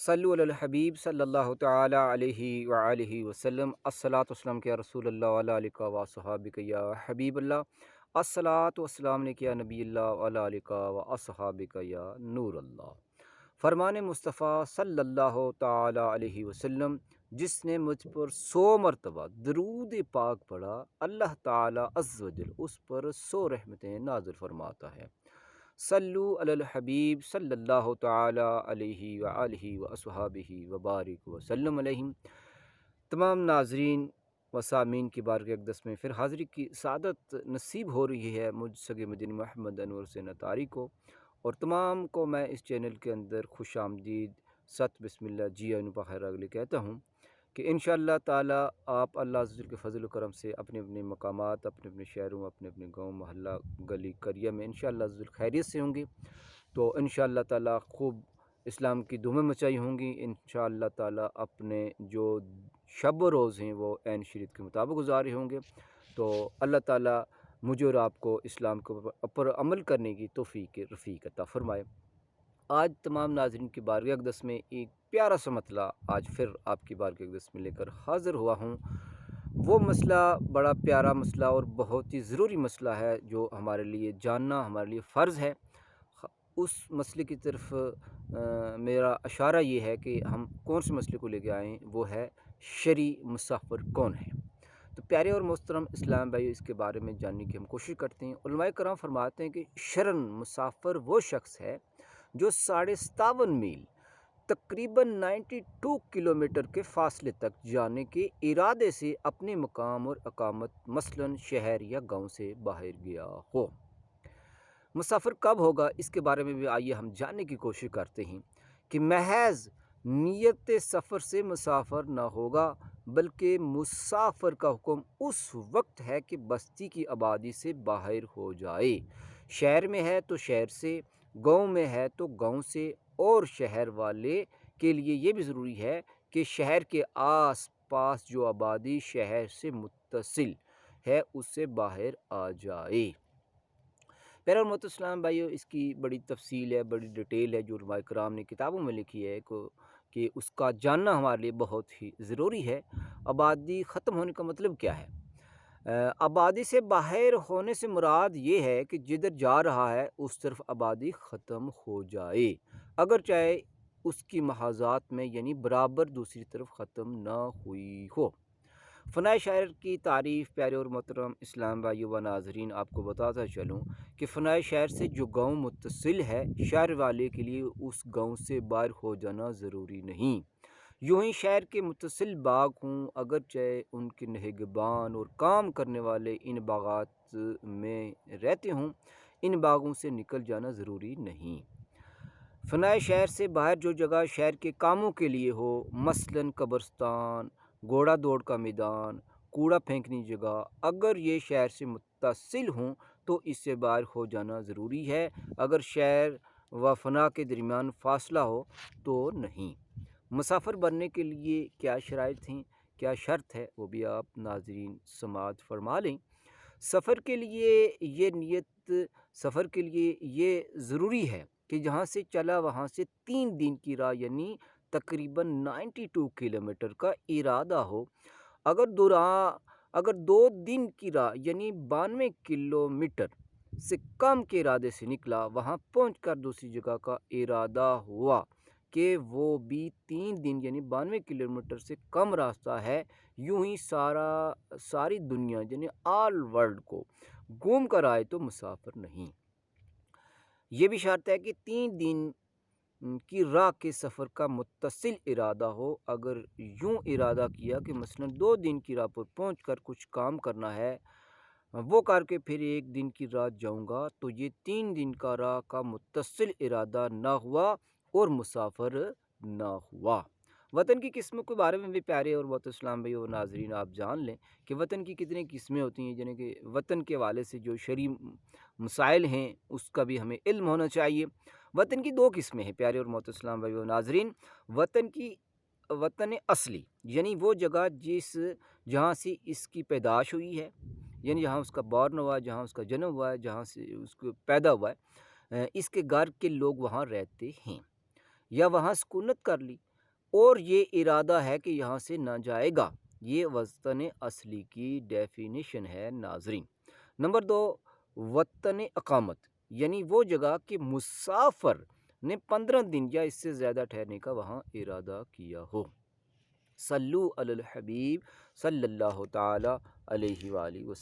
صلو علی الحبیب صلی اللہ تعالی علیہ وآلہ وسلم الصلاۃ والسلام یا رسول اللہ وعلی آلہ و صحابہ یا حبیب اللہ الصلاۃ والسلام علیک یا نبی اللہ وعلی آلہ و صحابہ یا نور اللہ۔ فرمان مصطفیٰ صلی اللہ تعالی علیہ وسلم، جس نے مجھ پر 100 مرتبہ درود پاک پڑھا، اللہ تعالی عز و جل اس پر 100 رحمتیں نازل فرماتا ہے۔ صلو علی الحبیب صلی اللہ تعالی علیہ وآلہ وصحابہ وبارک وسلم علیہم۔ تمام ناظرین و سامعین کی بارگاہ اقدس میں پھر حاضری کی سعادت نصیب ہو رہی ہے مجھ سگے مدنی محمد انور عطاری کو، اور تمام کو میں اس چینل کے اندر خوش آمدید، ست بسم اللہ، جی آئین بخیر اگلے کہتا ہوں کہ انشاءاللہ تعالی آپ اللہ عز و جل کے فضل و کرم سے اپنے اپنے مقامات، اپنے اپنے شہروں، اپنے اپنے گاؤں، محلہ، گلی قریہ میں انشاءاللہ عز و جل خیریت سے ہوں گے، تو انشاءاللہ تعالی خوب اسلام کی دھومیں مچائی ہوں گی۔ انشاءاللہ تعالی اپنے جو شب و روز ہیں وہ عین شریعت کے مطابق گزارے ہوں گے، تو اللہ تعالی مجھے اور آپ کو اسلام کے اوپر عمل کرنے کی توفیق رفیق عطا فرمائے۔ آج تمام ناظرین کی بارگاہ اقدس میں ایک پیارا سا مسئلہ آج پھر آپ کی بارگاہ اقدس میں لے کر حاضر ہوا ہوں۔ وہ مسئلہ بڑا پیارا مسئلہ اور بہت ہی ضروری مسئلہ ہے جو ہمارے لیے جاننا ہمارے لیے فرض ہے۔ اس مسئلے کی طرف میرا اشارہ یہ ہے کہ ہم کون سے مسئلے کو لے کے آئیں، وہ ہے شرعی مسافر کون ہے۔ تو پیارے اور محترم اسلام بھائی، اس کے بارے میں جاننے کی ہم کوشش کرتے ہیں۔ علماء کرام فرماتے ہیں کہ شرعاً مسافر وہ شخص ہے جو 57.5 میل تقریباً 92 کلومیٹر کے فاصلے تک جانے کے ارادے سے اپنے مقام اور اقامت مثلاً شہر یا گاؤں سے باہر گیا ہو۔ مسافر کب ہوگا، اس کے بارے میں بھی آئیے ہم جاننے کی کوشش کرتے ہیں کہ محض نیت سفر سے مسافر نہ ہوگا، بلکہ مسافر کا حکم اس وقت ہے کہ بستی کی آبادی سے باہر ہو جائے۔ شہر میں ہے تو شہر سے، گاؤں میں ہے تو گاؤں سے، اور شہر والے کے لیے یہ بھی ضروری ہے کہ شہر کے آس پاس جو آبادی شہر سے متصل ہے اس سے باہر آ جائے۔ پیارے اور محترم اسلام بھائیو، اس کی بڑی تفصیل ہے، بڑی ڈیٹیل ہے جو علماء کرام نے کتابوں میں لکھی ہے کہ اس کا جاننا ہمارے لیے بہت ہی ضروری ہے۔ آبادی ختم ہونے کا مطلب کیا ہے؟ آبادی سے باہر ہونے سے مراد یہ ہے کہ جدھر جا رہا ہے اس طرف آبادی ختم ہو جائے، اگر چاہے اس کی محاذات میں یعنی برابر دوسری طرف ختم نہ ہوئی ہو۔ فنائے شاعر کی تعریف پیارے اور محترم اسلام بھائیو و ناظرین آپ کو بتاتا چلوں کہ فنائے شاعر سے جو گاؤں متصل ہے، شہر والے کے لیے اس گاؤں سے باہر ہو جانا ضروری نہیں۔ یوں ہی شہر کے متصل باغ ہوں، اگرچہ ان کے نگہبان اور کام کرنے والے ان باغات میں رہتے ہوں، ان باغوں سے نکل جانا ضروری نہیں۔ فنائے شہر سے باہر جو جگہ شہر کے کاموں کے لیے ہو، مثلاً قبرستان، گھوڑا دوڑ کا میدان، کوڑا پھینکنے جگہ، اگر یہ شہر سے متصل ہوں تو اس سے باہر ہو جانا ضروری ہے، اگر شہر و فنا کے درمیان فاصلہ ہو تو نہیں۔ مسافر بننے کے لیے کیا شرائط ہیں، کیا شرط ہے، وہ بھی آپ ناظرین سماعت فرما لیں۔ سفر کے لیے یہ ضروری ہے کہ جہاں سے چلا وہاں سے 3 دن کی راہ یعنی تقریباً 92 کلومیٹر کا ارادہ ہو۔ اگر 2 دن کی راہ یعنی 92 کلومیٹر سے کم کے ارادے سے نکلا، وہاں پہنچ کر دوسری جگہ کا ارادہ ہوا کہ وہ بھی 3 دن یعنی 92 کلومیٹر سے کم راستہ ہے، یوں ہی ساری دنیا یعنی آل ورلڈ کو گھوم کر آئے تو مسافر نہیں۔ یہ بھی شرط ہے کہ 3 دن کی راہ کے سفر کا متصل ارادہ ہو۔ اگر یوں ارادہ کیا کہ مثلاً 2 دن کی راہ پر پہنچ کر کچھ کام کرنا ہے، وہ کر کے پھر 1 دن کی راہ جاؤں گا، تو یہ 3 دن کا راہ کا متصل ارادہ نہ ہوا اور مسافر نہ ہوا۔ وطن کی قسموں کے بارے میں بھی پیارے اور محترم اسلام بھائی اور ناظرین آپ جان لیں کہ وطن کی کتنی قسمیں ہوتی ہیں، یعنی کہ وطن کے حوالے سے جو شرعی مسائل ہیں اس کا بھی ہمیں علم ہونا چاہیے۔ وطن کی 2 قسمیں ہیں پیارے اور محترم اسلام بھائی اور ناظرین۔ وطن اصلی یعنی وہ جگہ جہاں سے اس کی پیدائش ہوئی ہے، یعنی جہاں اس کا بورن ہوا ہے، جہاں اس کا جنم ہوا ہے، جہاں سے اس کو پیدا ہوا ہے، اس کے گھر کے لوگ وہاں رہتے ہیں یا وہاں سکونت کر لی۔ اور یہ ارادہ ہے کہ یہاں سے نہ جائے گا۔ یہ وطن اصلی کی ڈیفینیشن ہے ناظرین۔ نمبر 2، وطن اقامت یعنی وہ جگہ کہ مسافر نے 15 دن یا اس سے زیادہ ٹھہرنے کا وہاں ارادہ کیا ہو۔ صلو علی الحبیب صلی اللہ تعالی علیہ وآلہ وسلم۔